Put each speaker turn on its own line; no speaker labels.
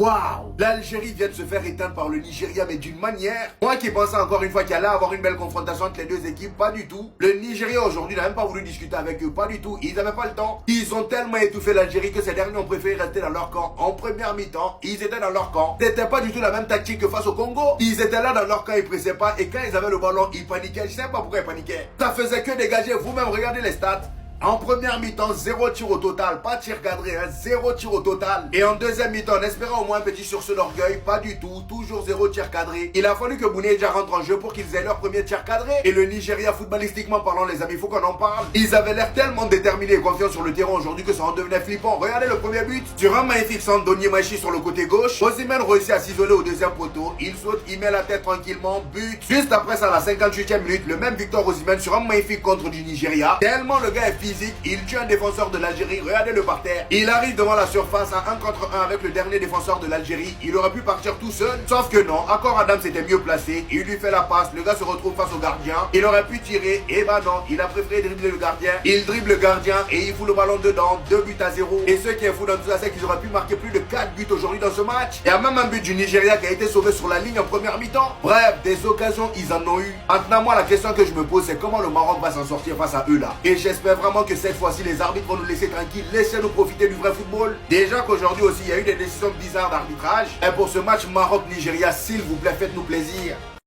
Waouh! L'Algérie vient de se faire éteindre par le Nigeria, mais d'une manière. Moi qui pensais encore une fois qu'il allait avoir une belle confrontation entre les deux équipes, pas du tout. Le Nigeria aujourd'hui n'a même pas voulu discuter avec eux, pas du tout. Ils n'avaient pas le temps. Ils ont tellement étouffé l'Algérie que ces derniers ont préféré rester dans leur camp. En première mi-temps, ils étaient dans leur camp. C'était pas du tout la même tactique que face au Congo. Ils étaient là dans leur camp, ils pressaient pas. Et quand ils avaient le ballon, ils paniquaient. Je sais pas pourquoi ils paniquaient. Ça faisait que dégager. Vous-même, regardez les stats. En première mi-temps, 0 tir au total. Pas tir cadré, 0 tir au total. Et en deuxième mi-temps, en espérant au moins un petit sursaut d'orgueil, pas du tout. Toujours 0 tir cadré. Il a fallu que Bounedjah rentre en jeu pour qu'ils aient leur premier tir cadré. Et le Nigeria, footballistiquement parlant, les amis, il faut qu'on en parle. Ils avaient l'air tellement déterminés et confiants sur le terrain aujourd'hui que ça en devenait flippant. Regardez le premier but. Sur un magnifique centre d'Onyemaechi sur le côté gauche, Osimhen réussit à s'isoler au deuxième poteau. Il saute, il met la tête tranquillement. But. Juste après ça, à la 58e minute, le même Victor Osimhen sur un magnifique contre du Nigeria. Tellement le gars est physique, il tue un défenseur de l'Algérie, regardez-le par terre. Il arrive devant la surface à 1 contre 1 avec le dernier défenseur de l'Algérie. Il aurait pu partir tout seul, sauf que non. Encore Adam s'était mieux placé. Il lui fait la passe, le gars se retrouve face au gardien. Il aurait pu tirer, et bah non, il a préféré dribbler le gardien. Il dribble le gardien et il fout le ballon dedans, 2-0. Et ce qui est fou dans tout ça, c'est qu'ils auraient pu marquer plus de 4 buts aujourd'hui dans ce match. Il y a même un but du Nigeria qui a été sauvé sur la ligne en première mi-temps. Bref, des occasions, ils en ont eu. Maintenant, moi, la question que je me pose, c'est comment le Maroc va s'en sortir face à eux là. Et j'espère vraiment que cette fois-ci, les arbitres vont nous laisser tranquilles, laissez-nous profiter du vrai football. Déjà qu'aujourd'hui aussi, il y a eu des décisions bizarres d'arbitrage. Et pour ce match Maroc-Nigeria, s'il vous plaît, faites-nous plaisir.